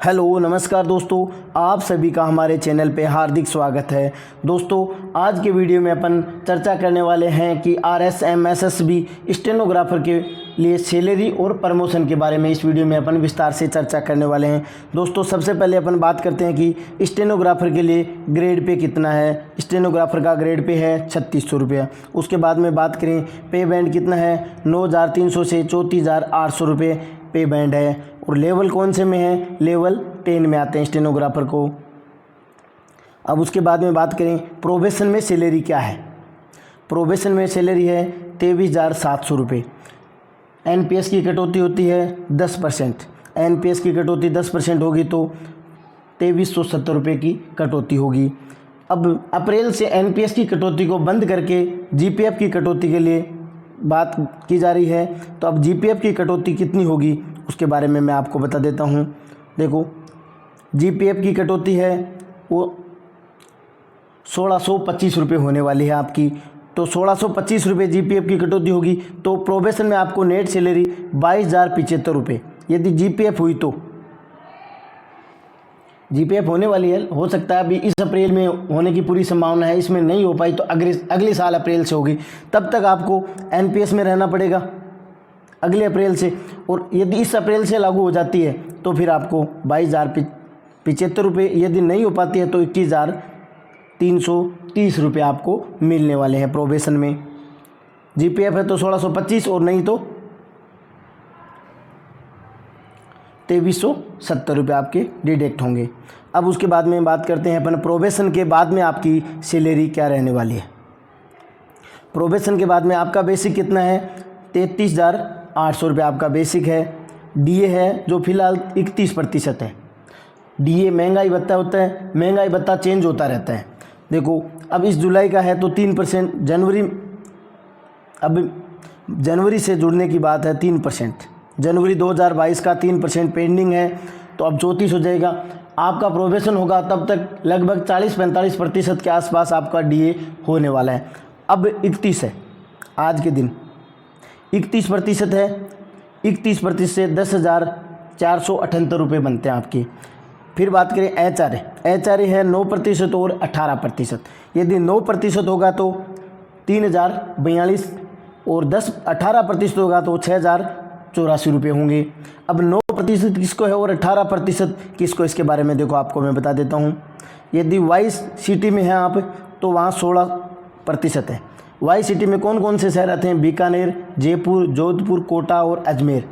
Hello नमस्कार दोस्तों, आप सभी का हमारे चैनल पे हार्दिक स्वागत है। दोस्तों, आज के वीडियो में अपन चर्चा करने वाले हैं कि RSMSSB स्टेनोग्राफर के लिए सैलरी और प्रमोशन के बारे में इस वीडियो में अपन विस्तार से चर्चा करने वाले हैं। दोस्तों, सबसे पहले अपन बात करते हैं कि स्टेनोग्राफर के लिए ग्रेड पे कितना है। स्टेनोग्राफर का ग्रेड पे है 3600 रुपया। उसके बाद में बात करें पे बैंड कितना है, 9300 से 34800 रुपये पे बैंड है। और लेवल कौन से में है, लेवल 10 में आते हैं स्टेनोग्राफर को। अब उसके बाद में बात करें प्रोबेशन में सैलरी क्या है। प्रोबेशन में सैलरी है 23,700 रुपये। NPS की कटौती होती है 10%। NPS की कटौती 10% होगी तो 2370 रुपये की कटौती होगी। अब अप्रैल से NPS की कटौती को बंद करके GPF की कटौती के लिए बात की जा रही है। तो अब GPF की कटौती कितनी होगी उसके बारे में मैं आपको बता देता हूँ। देखो, GPF की कटौती है वो 1625 रुपये होने वाली है आपकी। तो 1625 रुपये GPF की कटौती होगी तो प्रोबेशन में आपको नेट सैलरी 22,075 रुपये यदि GPF हुई तो। GPF होने वाली है, हो सकता है अभी इस अप्रैल में होने की पूरी संभावना है, इसमें नहीं हो पाई तो अगले साल अप्रैल से होगी। तब तक आपको NPS में रहना पड़ेगा अगले अप्रैल से। और यदि इस अप्रैल से लागू हो जाती है तो फिर आपको 22,075 रुपये, यदि नहीं हो पाती है तो 21,330 रुपये आपको मिलने वाले हैं प्रोबेशन में। GPF है तो 1625 और नहीं तो 2370 रुपये आपके डिडक्ट होंगे। अब उसके बाद में बात करते हैं अपन प्रोबेशन के बाद में आपकी सैलरी क्या रहने वाली है। प्रोबेशन के बाद में आपका बेसिक कितना है, 33,800 रुपये आपका बेसिक है। DA है जो फिलहाल 31% है। DA महंगाई भत्ता होता है, महंगाई भत्ता चेंज होता रहता है। देखो, अब इस जुलाई का है तो 3%, अब जनवरी से जुड़ने की बात है 3%। जनवरी 2022 का 3% पेंडिंग है तो अब 34 हो जाएगा। आपका प्रोबेशन होगा तब तक लगभग 40-45% के आसपास आपका DA होने वाला है। अब 31 है, आज के दिन 31% है। 31% से 10,478 रुपये बनते हैं आपके। फिर बात करें HRA है 9% और 18%। यदि 9% होगा तो 3,042 और 18% होगा तो 6,084 रुपये होंगे। अब 9% किसको है और 18% किसको, इसके बारे में देखो आपको मैं बता देता हूँ। यदि वाइस सिटी में हैं आप तो वहाँ 16% है। वाई सिटी में कौन कौन से शहर आते हैं, बीकानेर, जयपुर, जोधपुर, कोटा और अजमेर।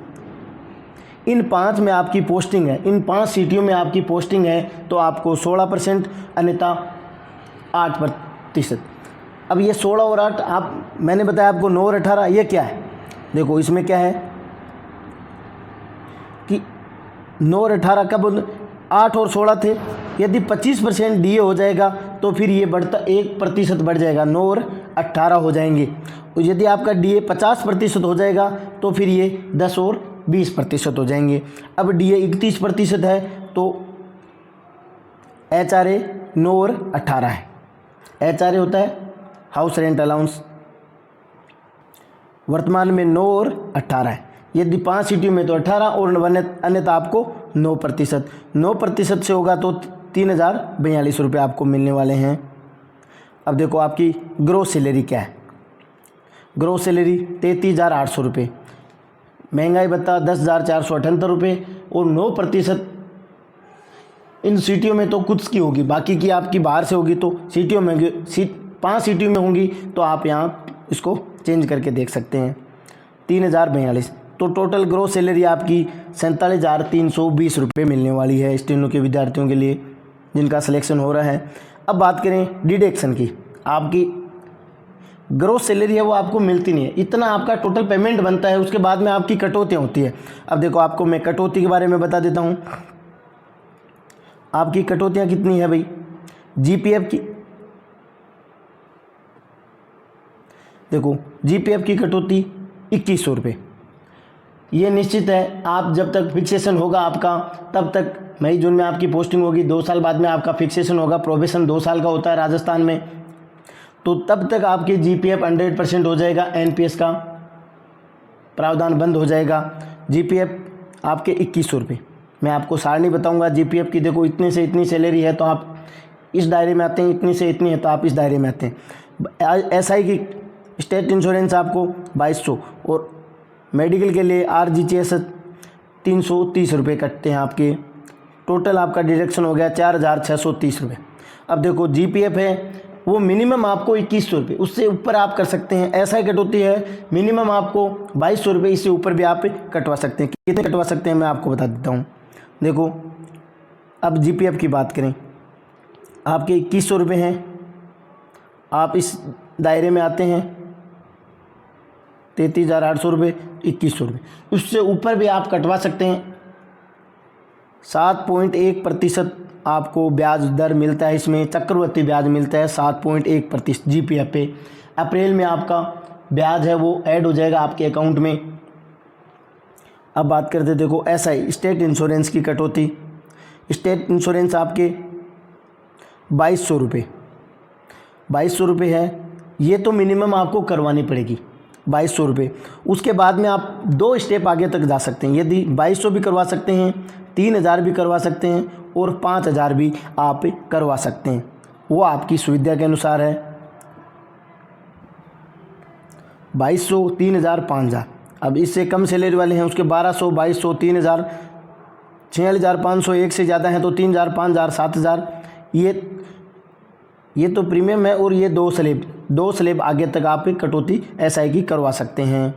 इन 5 में आपकी पोस्टिंग है, इन 5 सिटियों में आपकी पोस्टिंग है तो आपको 16%, अन्यथा 8%। अब ये 16 और 8 मैंने बताया आपको 9 और 18, ये क्या है। देखो इसमें क्या है कि 9 और 18 कब 8 और 16 थे। यदि 25% DA हो जाएगा तो फिर ये बढ़ता 1% बढ़ जाएगा, 9 और 18 हो जाएंगे। और यदि आपका DA 50% हो जाएगा तो फिर ये 10 और 20% हो जाएंगे। अब DA 31% है तो HRA 9 और 18 है। HRA होता है हाउस रेंट अलाउंस, वर्तमान में 9 और 18 है। यदि 5 सिटियों में तो 18 और अन्यथा आपको 9% से होगा तो 3,042 रुपये आपको मिलने वाले हैं। अब देखो आपकी ग्रोस सैलरी क्या है। ग्रोस सैलरी 33,800 रुपये, महंगाई भत्ता 10,478 रुपये और 9% इन सिटियों में तो कुछ की होगी, बाकी की आपकी बाहर से होगी। तो सिटियों में 5 सिटियों में होंगी तो आप यहाँ इसको चेंज करके देख सकते हैं। 3,042 तो टोटल ग्रोस सैलरी आपकी 47,320 रुपये मिलने वाली है स्टेनो के विद्यार्थियों के लिए जिनका सिलेक्शन हो रहा है। अब बात करें डिडक्शन की। आपकी ग्रोस सैलरी है वो आपको मिलती नहीं है, इतना आपका टोटल पेमेंट बनता है। उसके बाद में आपकी कटौतियाँ होती है। अब देखो आपको मैं कटौती के बारे में बता देता हूँ। आपकी कटौतियाँ कितनी है भाई। GPF की देखो, GPF की कटौती 2100 रुपये, ये निश्चित है। आप जब तक फिक्सेशन होगा आपका तब तक मई जून में आपकी पोस्टिंग होगी, 2 साल बाद में आपका फिक्सेशन होगा। प्रोबेशन 2 साल का होता है राजस्थान में, तो तब तक आपकी GPF 100% हो जाएगा। NPS का प्रावधान बंद हो जाएगा। GPF आपके 2100 रुपये। मैं आपको सारणी बताऊंगा जीपीएफ की। देखो इतने से इतनी सैलरी है तो आप इस दायरे में आते हैं, इतनी से इतनी है तो आप इस दायरे में आते हैं। एसआई की स्टेट इंश्योरेंस आपको 2200 और मेडिकल के लिए आरजीएचएस 330 रुपये कटते हैं आपके। टोटल आपका डिडक्शन हो गया 4630 रुपये। अब देखो जीपीएफ है वो मिनिमम आपको 2100 रुपये, उससे ऊपर आप कर सकते हैं। एसआई कटौती है मिनिमम आपको 2200 रुपये, इससे ऊपर भी आप कटवा सकते हैं। कितने कटवा सकते हैं मैं आपको बता देता हूँ। देखो अब जीपीएफ की बात करें, आपके 2100 रुपये हैं, आप इस दायरे में आते हैं 33,800 रुपये, 2100 रुपये, उससे ऊपर भी आप कटवा सकते हैं। 7.1% आपको ब्याज दर मिलता है, इसमें चक्रवृद्धि ब्याज मिलता है 7.1% जीपीएफ पे। अप्रैल में आपका ब्याज है वो ऐड हो जाएगा आपके अकाउंट में। अब बात करते देखो एसआई स्टेट इंश्योरेंस की कटौती। स्टेट इंश्योरेंस आपके 2200 रुपये, 2200 रुपये है, ये तो मिनिमम आपको करवानी पड़ेगी 2200 रुपये। उसके बाद में आप 2 स्टेप आगे तक जा सकते हैं। यदि 2200 भी करवा सकते हैं, 3000 भी करवा सकते हैं और 5000 भी आप करवा सकते हैं, वो आपकी सुविधा के अनुसार है। 2200, 3000, 5000। अब इससे कम सैलरी वाले हैं उसके 1200, 2200, 3000, 46,500, एक से ज़्यादा हैं तो 3000, 5000, 7000। ये तो प्रीमियम है और ये 2 स्लेब आगे तक आप कटौती एसआई की करवा सकते हैं।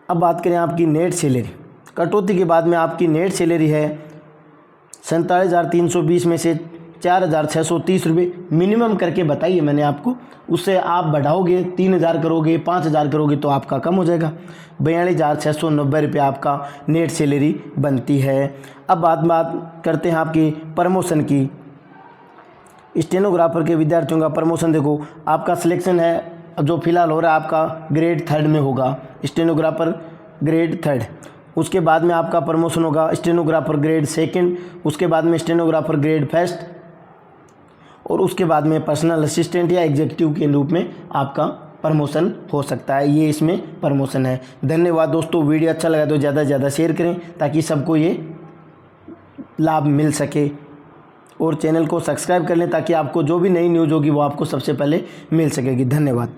अब बात करें आपकी नेट सैलरी। कटौती के बाद में आपकी नेट सैलरी है 47,320 में से 4,630 रुपये मिनिमम करके बताइए मैंने आपको। उससे आप बढ़ाओगे 3000 करोगे, 5000 करोगे तो आपका कम हो जाएगा। 42,690 रुपये आपका नेट सैलरी बनती है। अब बात करते हैं आपकी प्रमोशन की। स्टेनोग्राफर के विद्यार्थियों का प्रमोशन देखो, आपका सिलेक्शन है जो फिलहाल हो रहा है आपका ग्रेड 3 में होगा, स्टेनोग्राफर ग्रेड 3। उसके बाद में आपका प्रमोशन होगा स्टेनोग्राफर ग्रेड 2, उसके बाद में स्टेनोग्राफर ग्रेड 1 और उसके बाद में पर्सनल असिस्टेंट या एग्जीक्यूटिव के रूप में आपका प्रमोशन हो सकता है। ये इसमें प्रमोशन है। धन्यवाद दोस्तों, वीडियो अच्छा लगा तो ज़्यादा से ज़्यादा शेयर करें ताकि सबको ये लाभ मिल सके और चैनल को सब्सक्राइब कर लें ताकि आपको जो भी नई न्यूज़ होगी वो आपको सबसे पहले मिल सकेगी। धन्यवाद।